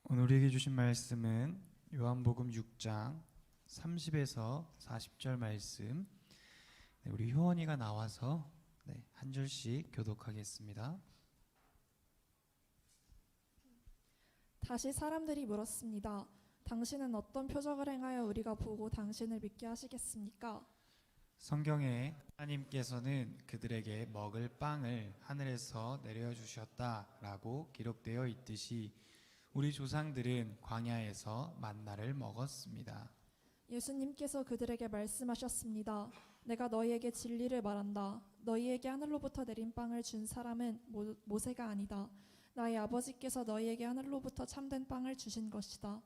오늘 우리에게 주신 말씀은 요한복음 6장 30에서 40절 말씀. 우리 효원이가 나와서 한 절씩 교독하겠습니다. 다시 사람들이 물었습니다. 당신은 어떤 표적을 행하여 우리가 보고 당신을 믿게 하시겠습니까? 성경에 하나님께서는 그들에게 먹을 빵을 하늘에서 내려주셨다라고 기록되어 있듯이 우리 조상들은 광야에서 만나를 먹었습니다. 예수님께서 그들에게 말씀하셨습니다. 내가 너희에게 진리를 말한다. 너희에게 하늘로부터 내린 빵을 준 사람은 모세가 아니다. 나의 아버지께서 너희에게 하늘로부터 참된 빵을 주신 것이다.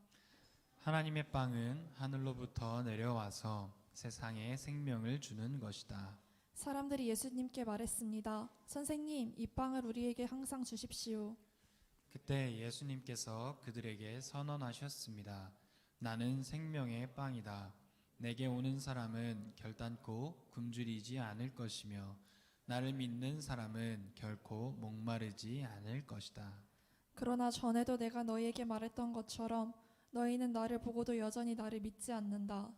하나님의 빵은 하늘로부터 내려와서 세상에 생명을 주는 것이다. 사람들이 예수님께 말했습니다. 선생님, 이 빵을 우리에게 항상 주십시오. 그때 예수님께서 그들에게 선언하셨습니다. 나는 생명의 빵이다. 내게 오는 사람은 결단코 굶주리지 않을 것이며 나를 믿는 사람은 결코 목마르지 않을 것이다. 그러나 전에도 내가 너희에게 말했던 것처럼 너희는 나를 보고도 여전히 나를 믿지 않는다.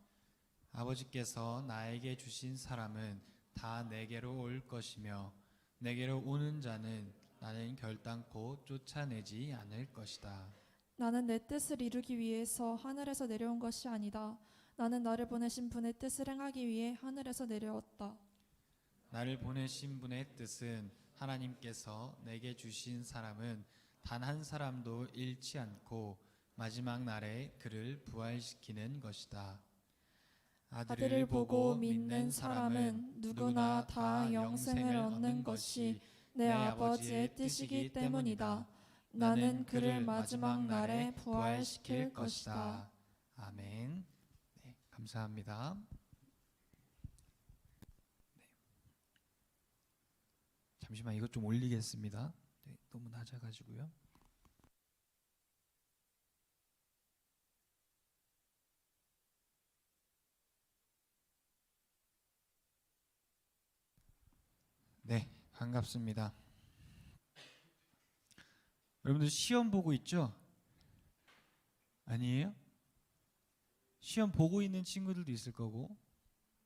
아버지께서 나에게 주신 사람은 다 내게로 올 것이며 내게로 오는 자는 나는 결단코 쫓아내지 않을 것이다. 나는 내 뜻을 이루기 위해서 하늘에서 내려온 것이 아니다. 나는 나를 보내신 분의 뜻을 행하기 위해 하늘에서 내려왔다. 나를 보내신 분의 뜻은 하나님께서 내게 주신 사람은 단 한 사람도 잃지 않고 마지막 날에 그를 부활시키는 것이다. 아들을 보고 믿는 사람은 누구나 다 영생을 얻는 것이 내 아버지의 뜻이기 때문이다. 나는 그를 마지막 날에 부활시킬 것이다. 아멘. 네, 감사합니다. 잠시만 이것 좀 올리겠습니다. 네, 너무 낮아가지고요. 네, 반갑습니다. 여러분들 시험 보고 있죠? 아니에요? 시험 보고 있는 친구들도 있을 거고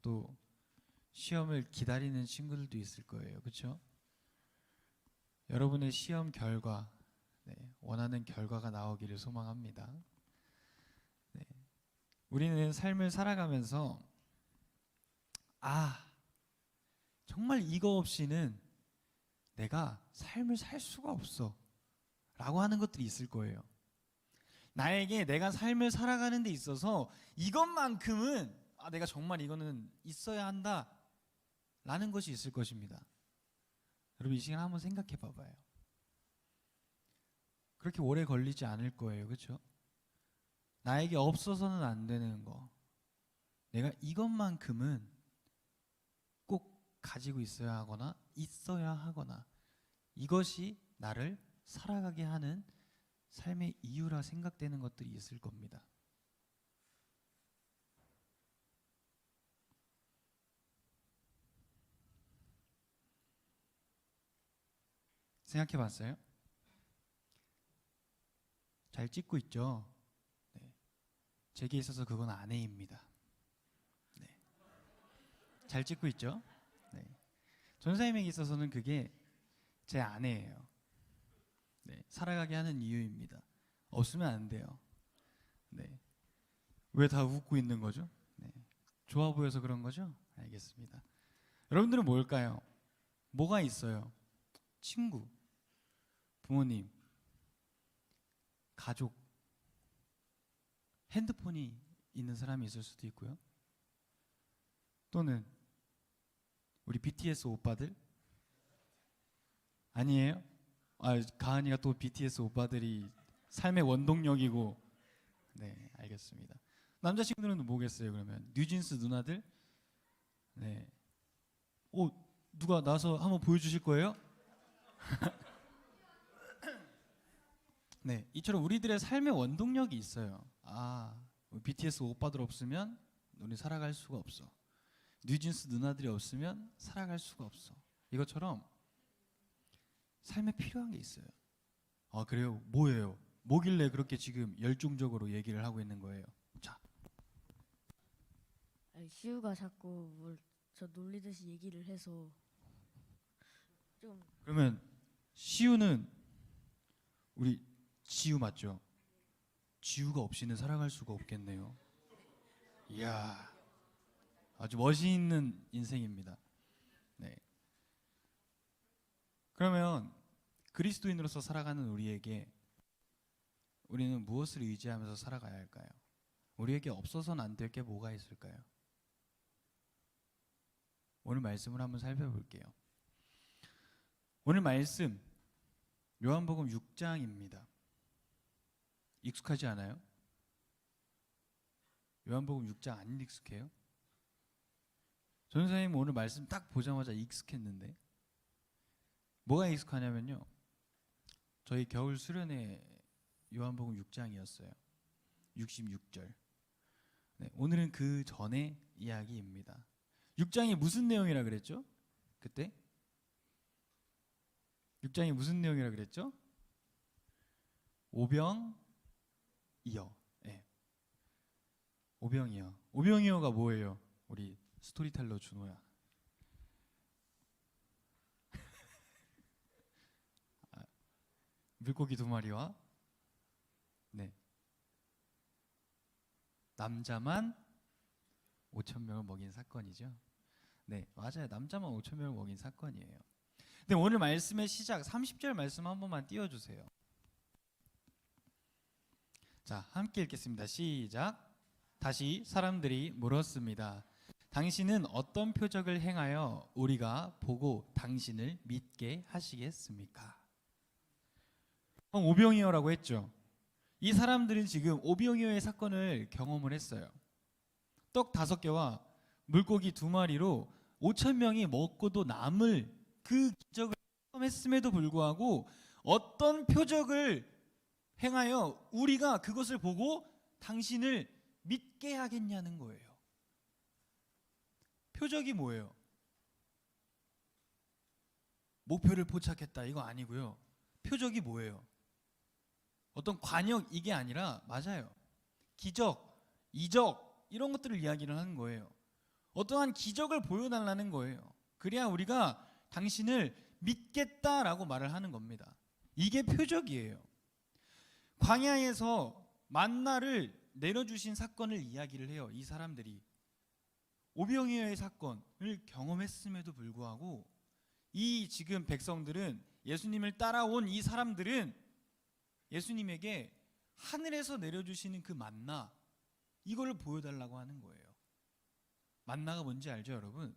또 시험을 기다리는 친구들도 있을 거예요. 그렇죠? 여러분의 시험 결과, 원하는 결과가 나오기를 소망합니다. 우리는 삶을 살아가면서 정말 이거 없이는 내가 삶을 살 수가 없어 라고 하는 것들이 있을 거예요. 나에게 내가 삶을 살아가는 데 있어서 이것만큼은 내가 정말 이거는 있어야 한다 라는 것이 있을 것입니다. 여러분 이 시간 한번 생각해 봐봐요. 그렇게 오래 걸리지 않을 거예요. 그렇죠? 나에게 없어서는 안 되는 거, 내가 이것만큼은 꼭 가지고 있어야 하거나 이것이 나를 살아가게 하는 삶의 이유라 생각되는 것들이 있을 겁니다. 생각해 봤어요? 잘 찍고 있죠? 네. 제게 있어서 그건 아내입니다. 네. 잘 찍고 있죠? 네. 전사님에게 있어서는 그게 제 아내예요. 네. 살아가게 하는 이유입니다. 없으면 안 돼요. 네. 왜 다 웃고 있는 거죠? 네. 좋아 보여서 그런 거죠? 알겠습니다. 여러분들은 뭘까요? 뭐가 있어요? 친구, 부모님, 가족, 핸드폰이 있는 사람이 있을 수도 있고요. 또는 우리 BTS 오빠들? 아니에요? 가은이가 또 BTS 오빠들이 삶의 원동력이고. 네, 알겠습니다. 남자친구들은 뭐겠어요? 그러면 뉴진스 누나들? 네. 누가 나와서 한번 보여주실 거예요? 네, 이처럼 우리들의 삶의 원동력이 있어요. BTS 오빠들 없으면 우리 살아갈 수가 없어. 뉴진스 누나들이 없으면 살아갈 수가 없어. 이것처럼 삶에 필요한 게 있어요. 그래요? 뭐예요? 뭐길래 그렇게 지금 열중적으로 얘기를 하고 있는 거예요? 자, 아니, 시우가 자꾸 뭘 저 놀리듯이 얘기를 해서 좀 그러면 시우는 우리 지우 맞죠? 지우가 없이는 살아갈 수가 없겠네요. 이야, 아주 멋있는 인생입니다. 네. 그러면 그리스도인으로서 살아가는 우리에게 우리는 무엇을 의지하면서 살아가야 할까요? 우리에게 없어서는 안 될 게 뭐가 있을까요? 오늘 말씀을 한번 살펴볼게요. 오늘 말씀 요한복음 6장입니다. 익숙하지 않아요? 요한복음 6장 안 익숙해요? 전사님 오늘 말씀 딱 보자마자 익숙했는데 뭐가 익숙하냐면요, 저희 겨울 수련회 요한복음 6장이었어요. 66절. 네, 오늘은 그 전의 이야기입니다. 6장이 무슨 내용이라 그랬죠? 그때 6장이 무슨 내용이라 그랬죠? 오병이어. 네. 오병이어. 오병이어가 뭐예요? 우리 스토리텔러 준호야. 물고기 2마리와 네, 남자만 5,000명을 먹인 사건이죠. 네, 맞아요. 남자만 5,000명을 먹인 사건이에요. 근데 오늘 말씀의 시작 30절 말씀 한 번만 띄워주세요. 자, 함께 읽겠습니다. 시작. 다시 사람들이 물었습니다. 당신은 어떤 표적을 행하여 우리가 보고 당신을 믿게 하시겠습니까? 오병이어라고 했죠. 이 사람들은 지금 오병이어의 사건을 경험을 했어요. 떡 5개와 물고기 2마리로 5,000명이 먹고도 남을 그 기적을 경험했음에도 불구하고 어떤 표적을 행하여 우리가 그것을 보고 당신을 믿게 하겠냐는 거예요. 표적이 뭐예요? 목표를 포착했다 이거 아니고요. 표적이 뭐예요? 어떤 관역 이게 아니라 맞아요. 기적, 이적 이런 것들을 이야기를 하는 거예요. 어떠한 기적을 보여달라는 거예요. 그래야 우리가 당신을 믿겠다라고 말을 하는 겁니다. 이게 표적이에요. 광야에서 만나를 내려주신 사건을 이야기를 해요. 이 사람들이 오병이어의 사건을 경험했음에도 불구하고 이 지금 백성들은 예수님을 따라온 이 사람들은 예수님에게 하늘에서 내려주시는 그 만나 이거를 보여달라고 하는 거예요. 만나가 뭔지 알죠, 여러분?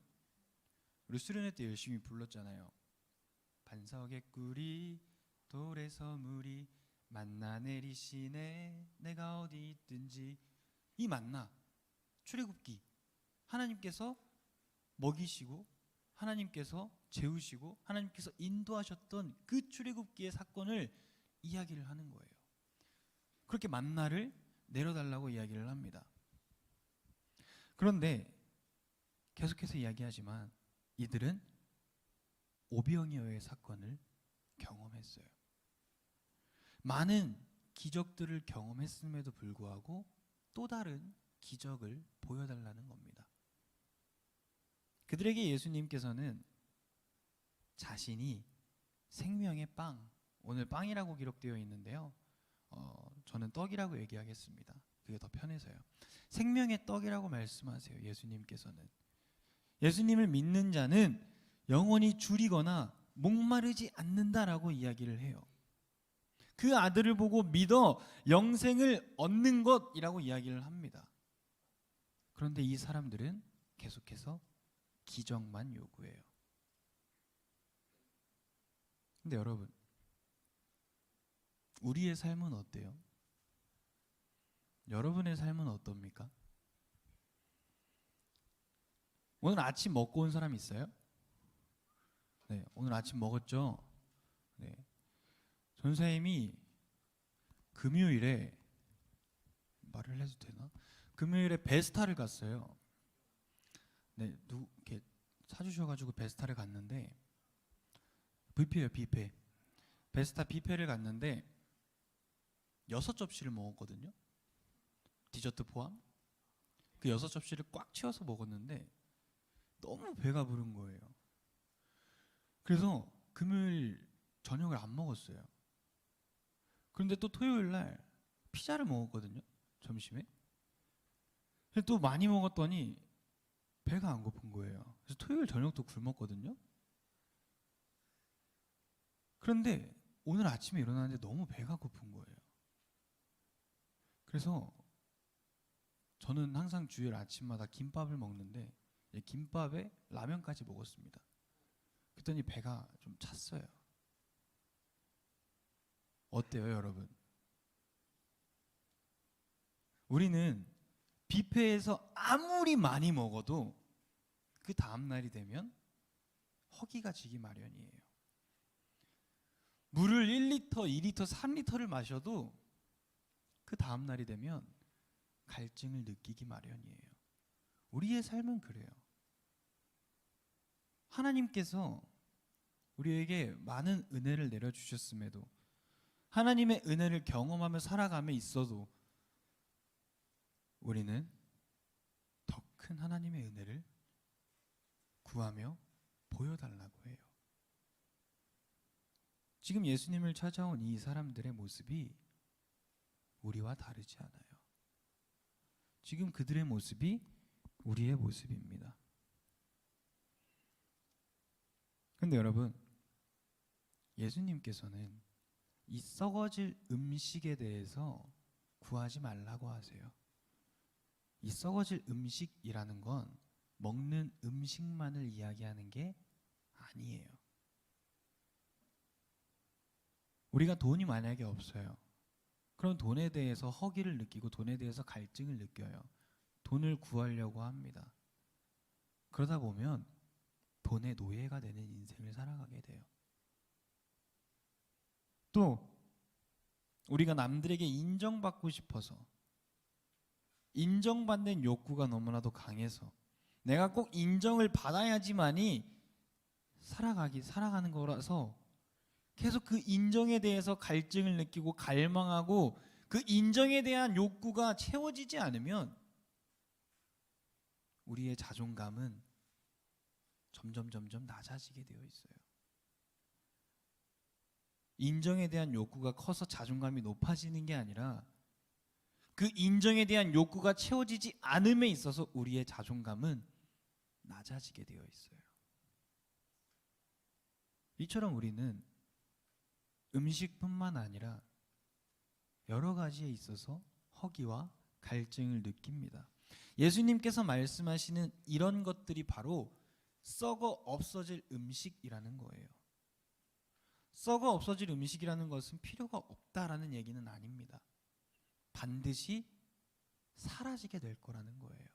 우리 수련회 때 열심히 불렀잖아요. 반석의 꿀이 돌에서 물이 만나 내리시네 내가 어디 있든지. 이 만나 출애굽기 하나님께서 먹이시고 하나님께서 재우시고 하나님께서 인도하셨던 그 출애굽기의 사건을 이야기를 하는 거예요. 그렇게 만나를 내려달라고 이야기를 합니다. 그런데 계속해서 이야기하지만 이들은 오병이어의 사건을 경험했어요. 많은 기적들을 경험했음에도 불구하고 또 다른 기적을 보여달라는 겁니다. 그들에게 예수님께서는 자신이 생명의 빵, 오늘 빵이라고 기록되어 있는데요. 저는 떡이라고 얘기하겠습니다. 그게 더 편해서요. 생명의 떡이라고 말씀하세요. 예수님께서는. 예수님을 믿는 자는 영원히 줄이거나 목마르지 않는다라고 이야기를 해요. 그 아들을 보고 믿어 영생을 얻는 것이라고 이야기를 합니다. 그런데 이 사람들은 계속해서 기적만 요구해요. 근데 여러분, 우리의 삶은 어때요? 여러분의 삶은 어떻습니까? 오늘 아침 먹고 온 사람 있어요? 네, 오늘 아침 먹었죠? 네. 전사님이 금요일에 말을 해도 되나? 금요일에 베스타를 갔어요. 네, 이렇게 사주셔가지고 베스타를 갔는데 뷔페예요, 뷔페. 베스타 뷔페를 갔는데 6접시를 먹었거든요. 디저트 포함. 그 6접시를 꽉 채워서 먹었는데 너무 배가 부른 거예요. 그래서 금요일 저녁을 안 먹었어요. 그런데 또 토요일 날 피자를 먹었거든요. 점심에. 근데 또 많이 먹었더니 배가 안 고픈 거예요. 그래서 토요일 저녁도 굶었거든요. 그런데 오늘 아침에 일어났는데 너무 배가 고픈 거예요. 그래서 저는 항상 주일 아침마다 김밥을 먹는데 김밥에 라면까지 먹었습니다. 그랬더니 배가 좀 찼어요. 어때요, 여러분? 우리는 뷔페에서 아무리 많이 먹어도 그 다음 날이 되면 허기가 지기 마련이에요. 물을 1리터, 2리터, 3리터를 마셔도 그 다음 날이 되면 갈증을 느끼기 마련이에요. 우리의 삶은 그래요. 하나님께서 우리에게 많은 은혜를 내려주셨음에도 하나님의 은혜를 경험하며 살아가며 있어도 우리는 더 큰 하나님의 은혜를 구하며 보여달라고 해요. 지금 예수님을 찾아온 이 사람들의 모습이 우리와 다르지 않아요. 지금 그들의 모습이 우리의 모습입니다. 근데 여러분, 예수님께서는 이 썩어질 음식에 대해서 구하지 말라고 하세요. 이 썩어질 음식이라는 건 먹는 음식만을 이야기하는 게 아니에요. 우리가 돈이 만약에 없어요. 그럼 돈에 대해서 허기를 느끼고 돈에 대해서 갈증을 느껴요. 돈을 구하려고 합니다. 그러다 보면 돈의 노예가 되는 인생을 살아가게 돼요. 또 우리가 남들에게 인정받고 싶어서 인정받는 욕구가 너무나도 강해서 내가 꼭 인정을 받아야지만이 살아가는 거라서 계속 그 인정에 대해서 갈증을 느끼고 갈망하고 그 인정에 대한 욕구가 채워지지 않으면 우리의 자존감은 점점 낮아지게 되어 있어요. 인정에 대한 욕구가 커서 자존감이 높아지는 게 아니라 그 인정에 대한 욕구가 채워지지 않음에 있어서 우리의 자존감은 낮아지게 되어 있어요. 이처럼 우리는 음식뿐만 아니라 여러 가지에 있어서 허기와 갈증을 느낍니다. 예수님께서 말씀하시는 이런 것들이 바로 썩어 없어질 음식이라는 거예요. 썩어 없어질 음식이라는 것은 필요가 없다라는 얘기는 아닙니다. 반드시 사라지게 될 거라는 거예요.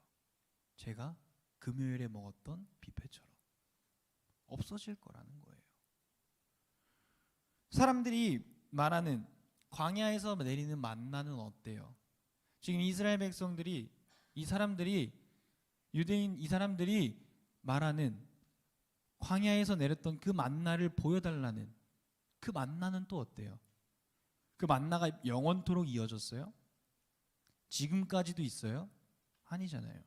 제가 금요일에 먹었던 뷔페처럼 없어질 거라는 거예요. 사람들이 말하는 광야에서 내리는 만나는 어때요? 지금 이스라엘 백성들이 이 사람들이 말하는 광야에서 내렸던 그 만나를 보여달라는 그 만나는 또 어때요? 그 만나가 영원토록 이어졌어요? 지금까지도 있어요? 아니잖아요.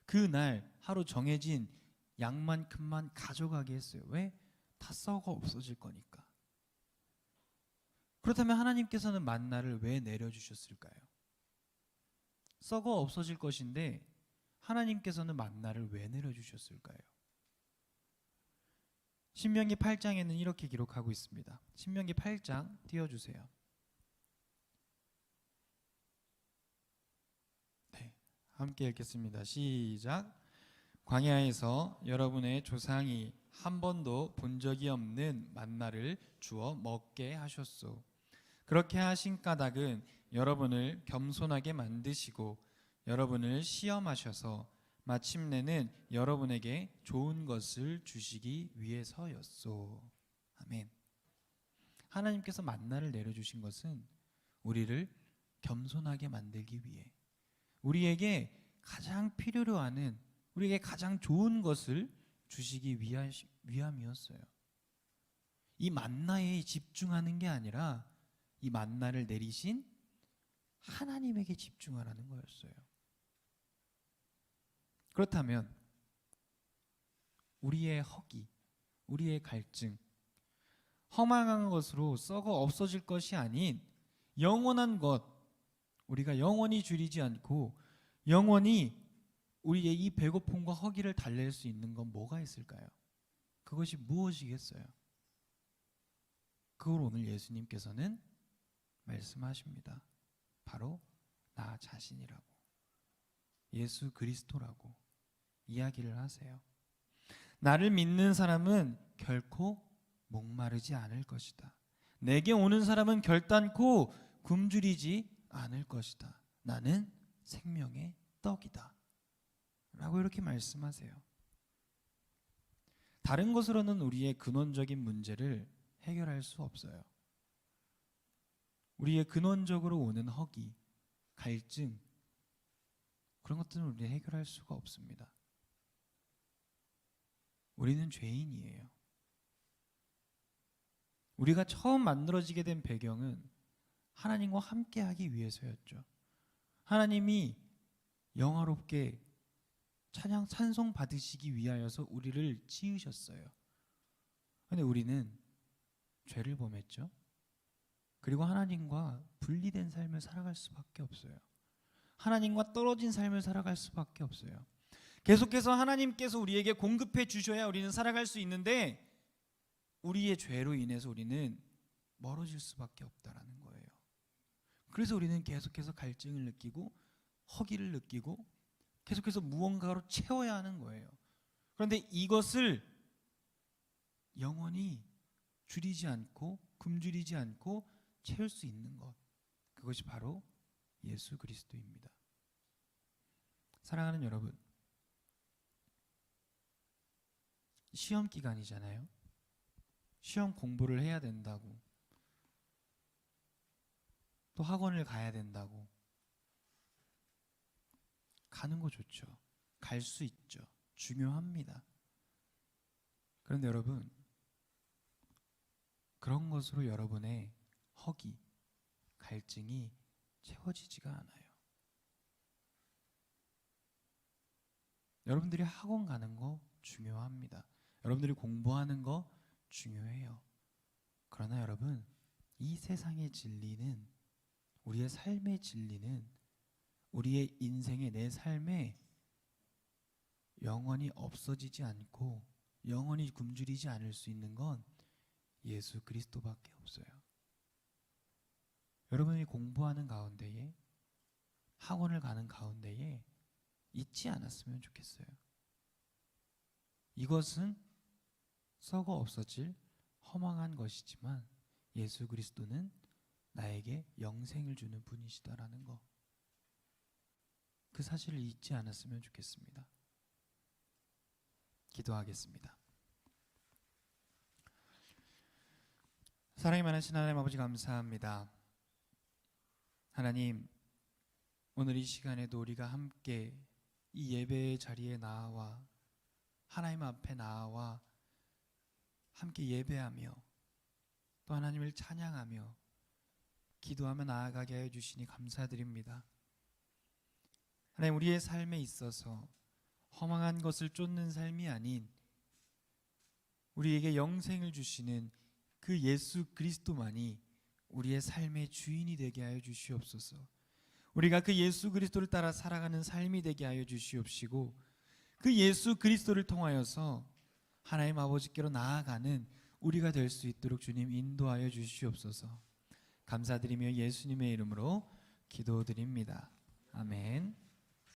그날 하루 정해진 양만큼만 가져가게 했어요. 왜? 다 썩어 없어질 거니까. 그렇다면 하나님께서는 만나를 왜 내려주셨을까요? 썩어 없어질 것인데 하나님께서는 만나를 왜 내려주셨을까요? 신명기 8장에는 이렇게 기록하고 있습니다. 신명기 8장 띄워주세요. 네, 함께 읽겠습니다. 시작. 광야에서 여러분의 조상이 한 번도 본 적이 없는 만나를 주어 먹게 하셨소. 그렇게 하신 까닭은 여러분을 겸손하게 만드시고 여러분을 시험하셔서 마침내는 여러분에게 좋은 것을 주시기 위해서였소. 아멘. 하나님께서 만나를 내려주신 것은 우리를 겸손하게 만들기 위해, 우리에게 가장 필요로 하는, 우리에게 가장 좋은 것을 주시기 위함이었어요. 이 만나에 집중하는 게 아니라 이 만나를 내리신 하나님에게 집중하라는 거였어요. 그렇다면 우리의 허기, 우리의 갈증, 허망한 것으로 썩어 없어질 것이 아닌 영원한 것, 우리가 영원히 줄이지 않고 영원히 우리의 이 배고픔과 허기를 달랠 수 있는 건 뭐가 있을까요? 그것이 무엇이겠어요? 그걸 오늘 예수님께서는 말씀하십니다. 바로 나 자신이라고, 예수 그리스도라고 이야기를 하세요. 나를 믿는 사람은 결코 목마르지 않을 것이다. 내게 오는 사람은 결단코 굶주리지 않을 것이다. 나는 생명의 떡이다. 라고 이렇게 말씀하세요. 다른 것으로는 우리의 근원적인 문제를 해결할 수 없어요. 우리의 근원적으로 오는 허기, 갈증, 그런 것들은 우리가 해결할 수가 없습니다. 우리는 죄인이에요. 우리가 처음 만들어지게 된 배경은 하나님과 함께하기 위해서였죠. 하나님이 영화롭게 찬양 찬송 받으시기 위하여서 우리를 지으셨어요. 그런데 우리는 죄를 범했죠. 그리고 하나님과 분리된 삶을 살아갈 수밖에 없어요. 하나님과 떨어진 삶을 살아갈 수밖에 없어요. 계속해서 하나님께서 우리에게 공급해 주셔야 우리는 살아갈 수 있는데 우리의 죄로 인해서 우리는 멀어질 수밖에 없다라는 거예요. 그래서 우리는 계속해서 갈증을 느끼고 허기를 느끼고 계속해서 무언가로 채워야 하는 거예요. 그런데 이것을 영원히 줄이지 않고 굶주리지 않고 채울 수 있는 것, 그것이 바로 예수 그리스도입니다. 사랑하는 여러분, 시험 기간이잖아요. 시험 공부를 해야 된다고, 또 학원을 가야 된다고. 가는 거 좋죠. 갈 수 있죠. 중요합니다. 그런데 여러분, 그런 것으로 여러분의 허기, 갈증이 채워지지가 않아요. 여러분들이 학원 가는 거 중요합니다. 여러분들이 공부하는 거 중요해요. 그러나 여러분, 이 세상의 진리는, 우리의 삶의 진리는, 우리의 인생의, 내 삶에 영원히 없어지지 않고 영원히 굶주리지 않을 수 있는 건 예수 그리스도밖에 없어요. 여러분이 공부하는 가운데에, 학원을 가는 가운데에 잊지 않았으면 좋겠어요. 이것은 썩어 없어질 허망한 것이지만 예수 그리스도는 나에게 영생을 주는 분이시다라는 거, 그 사실을 잊지 않았으면 좋겠습니다. 기도하겠습니다. 사랑이 많으신 하나님 아버지, 감사합니다. 하나님, 오늘 이 시간에도 우리가 함께 이 예배의 자리에 나와 하나님 앞에 나와 함께 예배하며 또 하나님을 찬양하며 기도하며 나아가게 하여 주시니 감사드립니다. 하나님, 우리의 삶에 있어서 허망한 것을 쫓는 삶이 아닌 우리에게 영생을 주시는 그 예수 그리스도만이 우리의 삶의 주인이 되게 하여 주시옵소서. 우리가 그 예수 그리스도를 따라 살아가는 삶이 되게 하여 주시옵시고, 그 예수 그리스도를 통하여서 하나님 아버지께로 나아가는 우리가 될 수 있도록 주님 인도하여 주시옵소서. 감사드리며 예수님의 이름으로 기도드립니다. 아멘.